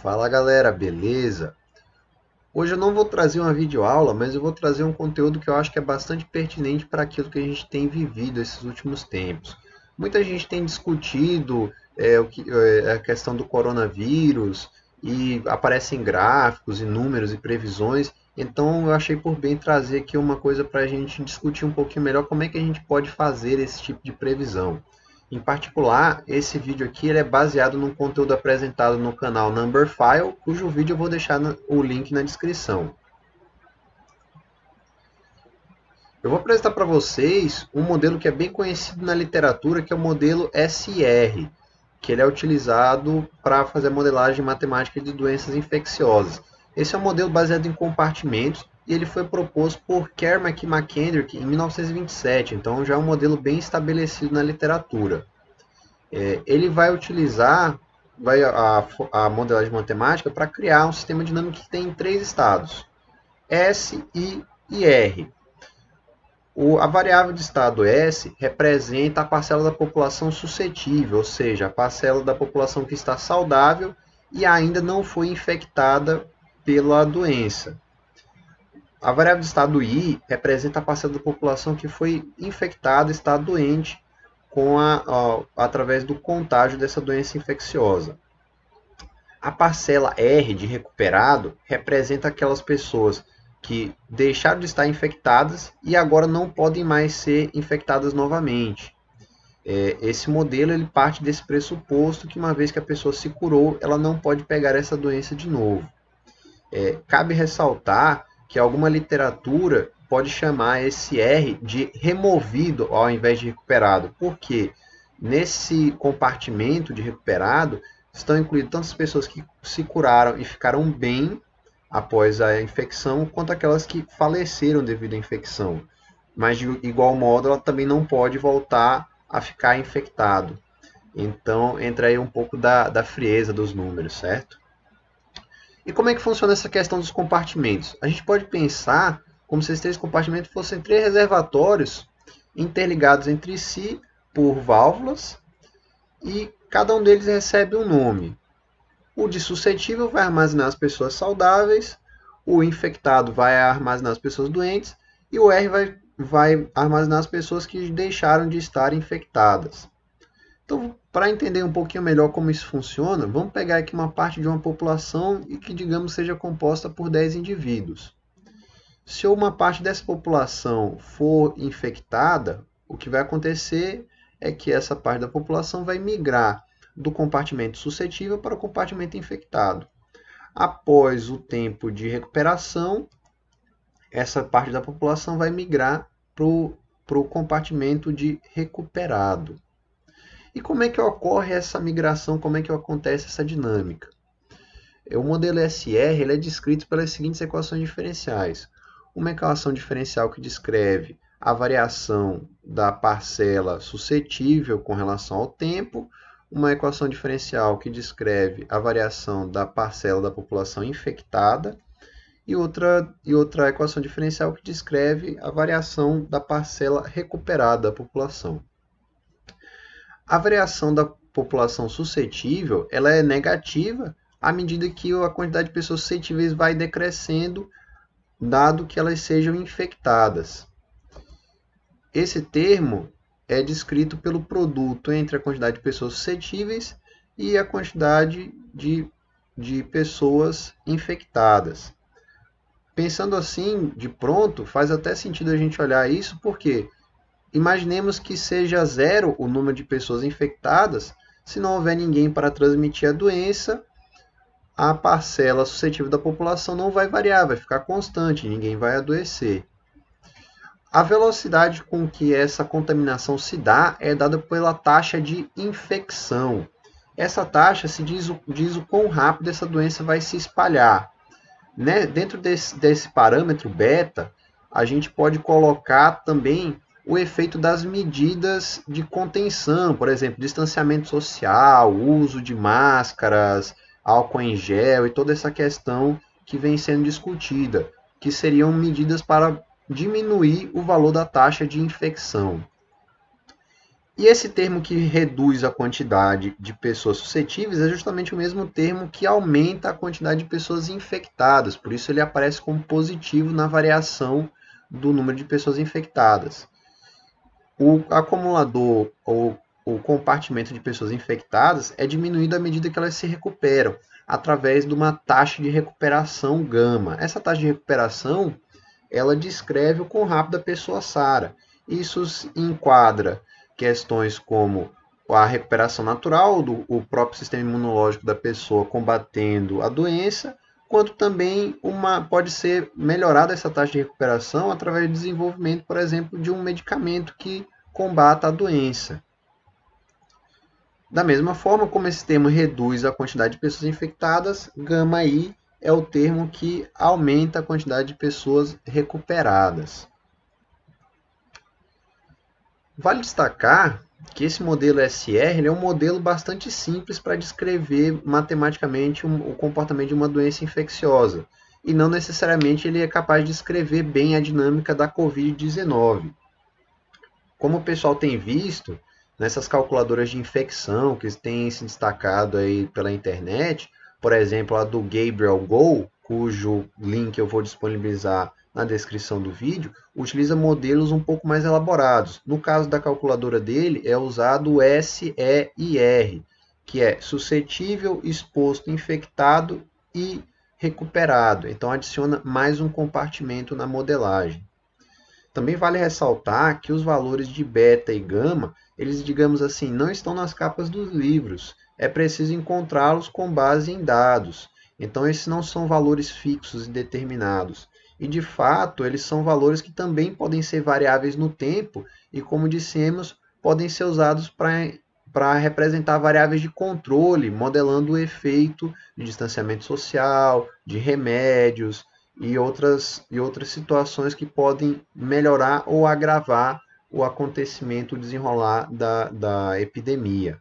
Fala galera, beleza? Hoje eu não vou trazer uma videoaula, mas eu vou trazer um conteúdo que eu acho que é bastante pertinente para aquilo que a gente tem vivido esses últimos tempos. Muita gente tem discutido a questão do coronavírus e aparecem gráficos e números e previsões, então eu achei por bem trazer aqui uma coisa para a gente discutir um pouquinho melhor como é que a gente pode fazer esse tipo de previsão. Em particular, esse vídeo aqui ele é baseado num conteúdo apresentado no canal Numberphile, cujo vídeo eu vou deixar o link na descrição. Eu vou apresentar para vocês um modelo que é bem conhecido na literatura, que é o modelo SR, que ele é utilizado para fazer a modelagem matemática de doenças infecciosas. Esse é um modelo baseado em compartimentos e ele foi proposto por Kermack e McKendrick em 1927, então já é um modelo bem estabelecido na literatura. Ele vai utilizar a modelagem matemática para criar um sistema dinâmico que tem três estados, S, I e R. A variável de estado S representa a parcela da população suscetível, ou seja, a parcela da população que está saudável e ainda não foi infectada pela doença. A variável de estado I representa a parcela da população que foi infectada, está doente, através do contágio dessa doença infecciosa. A parcela R de recuperado representa aquelas pessoas que deixaram de estar infectadas e agora não podem mais ser infectadas novamente. Esse modelo ele parte desse pressuposto que uma vez que a pessoa se curou, ela não pode pegar essa doença de novo. Cabe ressaltar que alguma literatura pode chamar esse R de removido ao invés de recuperado. Por quê? Nesse compartimento de recuperado estão incluídas tanto as pessoas que se curaram e ficaram bem após a infecção, quanto aquelas que faleceram devido à infecção. Mas de igual modo, ela também não pode voltar a ficar infectado. Então entra aí um pouco da frieza dos números, certo? E como é que funciona essa questão dos compartimentos? A gente pode pensar como se esses três compartimentos fossem três reservatórios interligados entre si por válvulas e cada um deles recebe um nome. O de suscetível vai armazenar as pessoas saudáveis, o infectado vai armazenar as pessoas doentes e o R vai armazenar as pessoas que deixaram de estar infectadas. Então, para entender um pouquinho melhor como isso funciona, vamos pegar aqui uma parte de uma população e que, digamos, seja composta por 10 indivíduos. Se uma parte dessa população for infectada, o que vai acontecer é que essa parte da população vai migrar do compartimento suscetível para o compartimento infectado. Após o tempo de recuperação, essa parte da população vai migrar para o compartimento de recuperado. E como é que ocorre essa migração, como é que acontece essa dinâmica? O modelo SR ele é descrito pelas seguintes equações diferenciais. Uma equação diferencial que descreve a variação da parcela suscetível com relação ao tempo, uma equação diferencial que descreve a variação da parcela da população infectada e outra equação diferencial que descreve a variação da parcela recuperada da população. A variação da população suscetível ela é negativa à medida que a quantidade de pessoas suscetíveis vai decrescendo, dado que elas sejam infectadas. Esse termo é descrito pelo produto entre a quantidade de pessoas suscetíveis e a quantidade de pessoas infectadas. Pensando assim, de pronto, faz até sentido a gente olhar isso, porque imaginemos que seja zero o número de pessoas infectadas, se não houver ninguém para transmitir a doença, a parcela suscetível da população não vai variar, vai ficar constante, ninguém vai adoecer. A velocidade com que essa contaminação se dá é dada pela taxa de infecção. Essa taxa se diz o quão rápido essa doença vai se espalhar. Dentro desse parâmetro beta, a gente pode colocar também o efeito das medidas de contenção, por exemplo, distanciamento social, uso de máscaras, álcool em gel e toda essa questão que vem sendo discutida, que seriam medidas para diminuir o valor da taxa de infecção. E esse termo que reduz a quantidade de pessoas suscetíveis é justamente o mesmo termo que aumenta a quantidade de pessoas infectadas, por isso ele aparece como positivo na variação do número de pessoas infectadas. O acumulador ou o compartimento de pessoas infectadas é diminuído à medida que elas se recuperam, através de uma taxa de recuperação gama. Essa taxa de recuperação, ela descreve o quão rápido a pessoa sara. Isso enquadra questões como a recuperação natural do próprio sistema imunológico da pessoa combatendo a doença, quanto também pode ser melhorada essa taxa de recuperação através do desenvolvimento, por exemplo, de um medicamento que combata a doença. Da mesma forma como esse termo reduz a quantidade de pessoas infectadas, gama-I é o termo que aumenta a quantidade de pessoas recuperadas. Vale destacar que esse modelo SR é um modelo bastante simples para descrever matematicamente o comportamento de uma doença infecciosa, e não necessariamente ele é capaz de descrever bem a dinâmica da Covid-19. Como o pessoal tem visto, nessas calculadoras de infecção que têm se destacado aí pela internet, por exemplo, a do Gabriel Go, cujo link eu vou disponibilizar na descrição do vídeo, utiliza modelos um pouco mais elaborados. No caso da calculadora dele, é usado o SEIR, que é suscetível, exposto, infectado e recuperado. Então adiciona mais um compartimento na modelagem. Também vale ressaltar que os valores de beta e gama, eles, digamos assim, não estão nas capas dos livros. É preciso encontrá-los com base em dados. Então, esses não são valores fixos e determinados. E, de fato, eles são valores que também podem ser variáveis no tempo e, como dissemos, podem ser usados para representar variáveis de controle, modelando o efeito de distanciamento social, de remédios, e outras situações que podem melhorar ou agravar o acontecimento, o desenrolar da epidemia.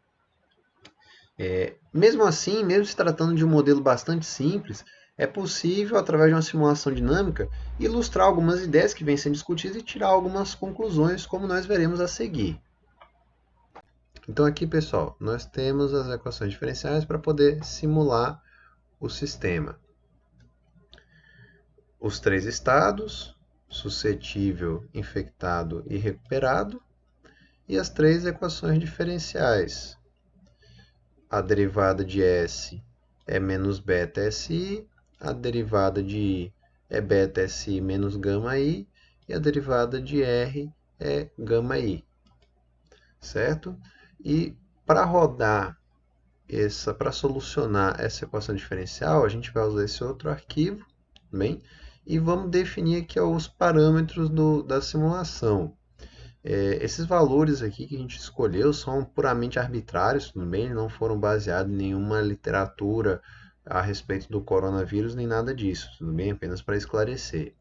Mesmo assim, mesmo se tratando de um modelo bastante simples, é possível, através de uma simulação dinâmica, ilustrar algumas ideias que vêm sendo discutidas e tirar algumas conclusões, como nós veremos a seguir. Então aqui, pessoal, nós temos as equações diferenciais para poder simular o sistema. Os três estados, suscetível, infectado e recuperado, e as três equações diferenciais. A derivada de S é menos beta SI, a derivada de I é beta SI menos gama I, e a derivada de R é gama I. Certo? E para solucionar essa equação diferencial, a gente vai usar esse outro arquivo, bem? E vamos definir aqui os parâmetros da simulação. Esses valores aqui que a gente escolheu são puramente arbitrários, tudo bem? Não foram baseados em nenhuma literatura a respeito do coronavírus, nem nada disso, tudo bem? Apenas para esclarecer.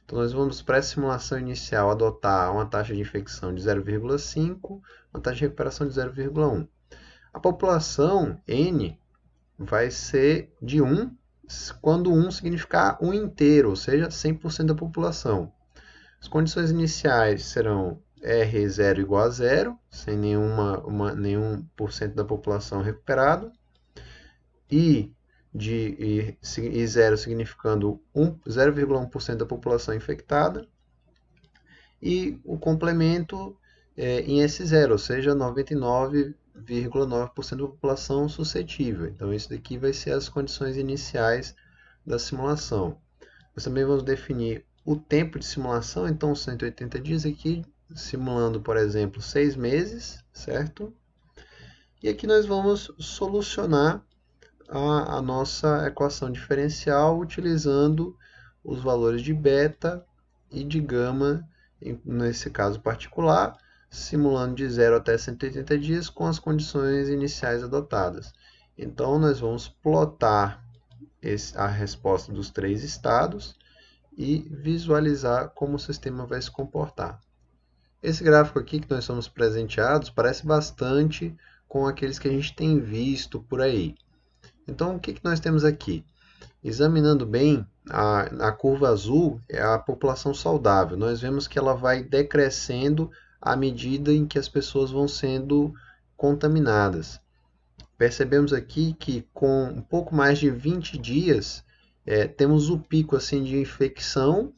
Então, nós vamos, para a simulação inicial, adotar uma taxa de infecção de 0,5, uma taxa de recuperação de 0,1. A população N vai ser de 1, quando 1 significar 1 inteiro, ou seja, 100% da população. As iniciais serão R0 igual a 0, sem nenhum por cento da população recuperado, e 0 significando 0,1% da população infectada, e o complemento em S0, ou seja, 99,9% da população suscetível. Então, isso daqui vai ser as condições iniciais da simulação. Nós também vamos definir o tempo de simulação, então 180 dias aqui, simulando, por exemplo, 6 meses, certo? E aqui nós vamos solucionar a nossa equação diferencial utilizando os valores de beta e de gama, nesse caso particular, simulando de 0 até 180 dias com as condições iniciais adotadas. Então, nós vamos plotar a resposta dos três estados e visualizar como o sistema vai se comportar. Esse gráfico aqui que nós somos presenteados parece bastante com aqueles que a gente tem visto por aí. Então, o que nós temos aqui? Examinando bem, a curva azul é a população saudável. Nós vemos que ela vai decrescendo à medida em que as pessoas vão sendo contaminadas. Percebemos aqui que com um pouco mais de 20 dias, temos o pico assim, de infecção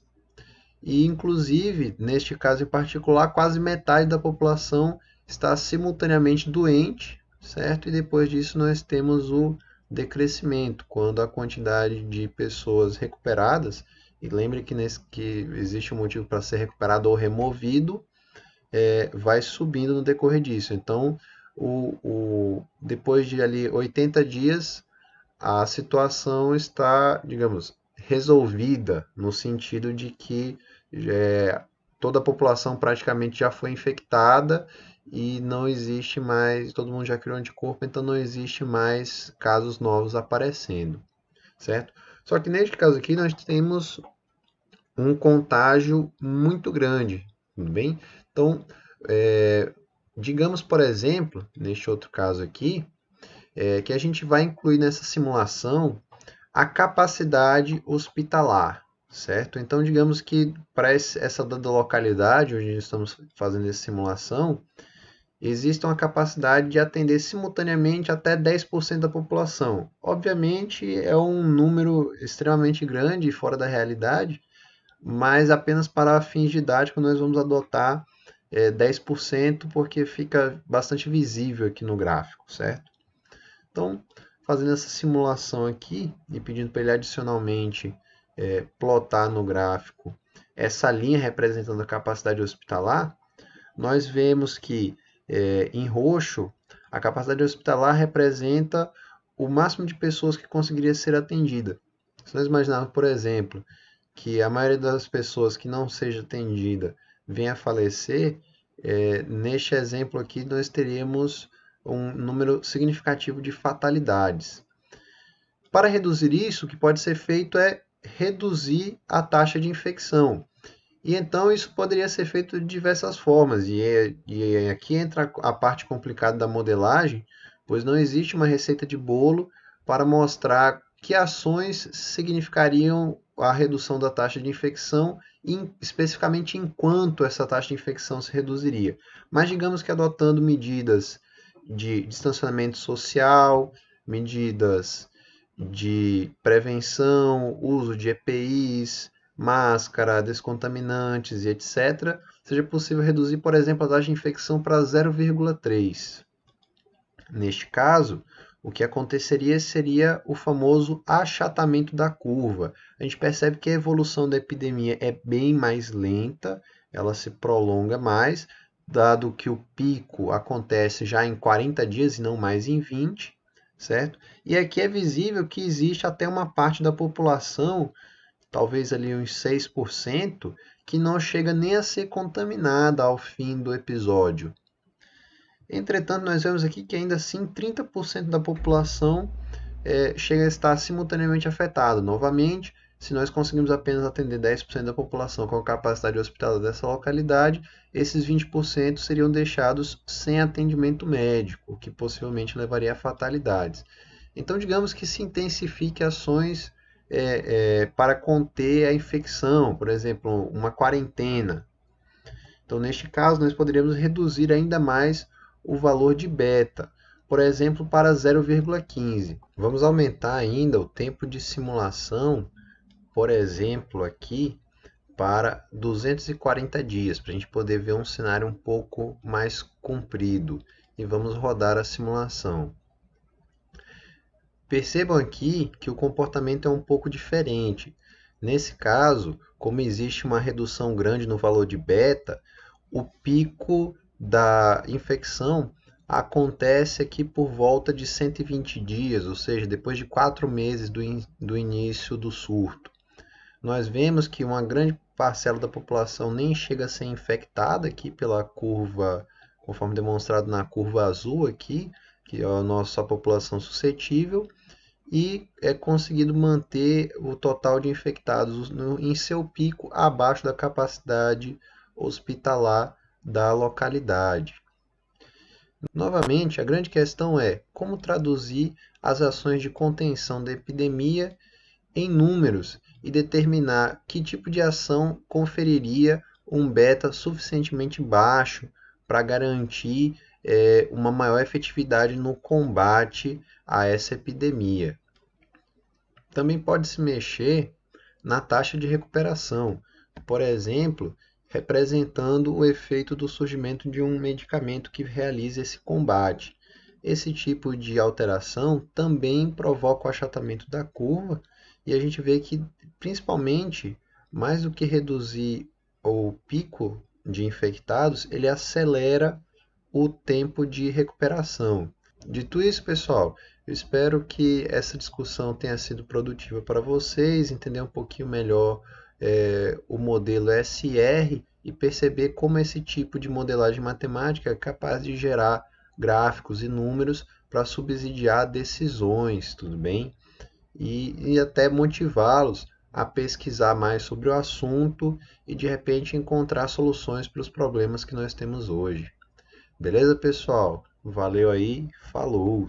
e, inclusive, neste caso em particular, quase metade da população está simultaneamente doente, certo? E depois disso nós temos o decrescimento, quando a quantidade de pessoas recuperadas, e lembre que existe um motivo para ser recuperado ou removido, vai subindo no decorrer disso. Então, depois de ali 80 dias, a situação está, digamos, resolvida, no sentido de que toda a população praticamente já foi infectada e não existe mais, todo mundo já criou anticorpo, então não existe mais casos novos aparecendo, certo? Só que neste caso aqui nós temos um contágio muito grande, tudo bem? Então, digamos, por exemplo, neste outro caso aqui, que a gente vai incluir nessa simulação a capacidade hospitalar, certo? Então, digamos que para essa dada localidade onde estamos fazendo essa simulação, existe uma capacidade de atender simultaneamente até 10% da população. Obviamente, é um número extremamente grande e fora da realidade, mas apenas para fins didáticos nós vamos adotar 10% porque fica bastante visível aqui no gráfico, certo? Então, fazendo essa simulação aqui e pedindo para ele adicionalmente plotar no gráfico essa linha representando a capacidade hospitalar, nós vemos que em roxo a capacidade hospitalar representa o máximo de pessoas que conseguiria ser atendida. Se nós imaginarmos, por exemplo, que a maioria das pessoas que não seja atendida venha a falecer, neste exemplo aqui nós teríamos um número significativo de fatalidades. Para reduzir isso, o que pode ser feito é reduzir a taxa de infecção. E então isso poderia ser feito de diversas formas. E aqui entra a parte complicada da modelagem, pois não existe uma receita de bolo para mostrar que ações significariam a redução da taxa de infecção, especificamente enquanto essa taxa de infecção se reduziria. Mas digamos que adotando medidas de distanciamento social, medidas de prevenção, uso de EPIs, máscara, descontaminantes e etc., seja possível reduzir, por exemplo, a taxa de infecção para 0,3. Neste caso, o que aconteceria seria o famoso achatamento da curva. A gente percebe que a evolução da epidemia é bem mais lenta, ela se prolonga mais, dado que o pico acontece já em 40 dias e não mais em 20, certo? E aqui é visível que existe até uma parte da população, talvez ali uns 6%, que não chega nem a ser contaminada ao fim do episódio. Entretanto, nós vemos aqui que ainda assim 30% da população chega a estar simultaneamente afetada. Novamente, se nós conseguimos apenas atender 10% da população com a capacidade hospitalar dessa localidade, esses 20% seriam deixados sem atendimento médico, o que possivelmente levaria a fatalidades. Então, digamos que se intensifique ações para conter a infecção, por exemplo, uma quarentena. Então, neste caso, nós poderíamos reduzir ainda mais o valor de beta, por exemplo, para 0,15. Vamos aumentar ainda o tempo de simulação, por exemplo, aqui para 240 dias, para a gente poder ver um cenário um pouco mais comprido. E vamos rodar a simulação. Percebam aqui que o comportamento é um pouco diferente. Nesse caso, como existe uma redução grande no valor de beta, o pico da infecção acontece aqui por volta de 120 dias, ou seja, depois de 4 meses do início do surto. Nós vemos que uma grande parcela da população nem chega a ser infectada aqui pela curva, conforme demonstrado na curva azul aqui, que é a nossa população suscetível, e é conseguido manter o total de infectados em seu pico abaixo da capacidade hospitalar da localidade. Novamente, a grande questão é como traduzir as ações de contenção da epidemia em números e determinar que tipo de ação conferiria um beta suficientemente baixo para garantir uma maior efetividade no combate a essa epidemia. Também pode se mexer na taxa de recuperação, por exemplo, representando o efeito do surgimento de um medicamento que realize esse combate. Esse tipo de alteração também provoca o achatamento da curva e a gente vê que, principalmente, mais do que reduzir o pico de infectados, ele acelera o tempo de recuperação. Dito isso, pessoal, eu espero que essa discussão tenha sido produtiva para vocês, entender um pouquinho melhor o modelo SR e perceber como esse tipo de modelagem matemática é capaz de gerar gráficos e números para subsidiar decisões, tudo bem? E até motivá-los a pesquisar mais sobre o assunto e de repente encontrar soluções para os problemas que nós temos hoje. Beleza, pessoal? Valeu aí, falou!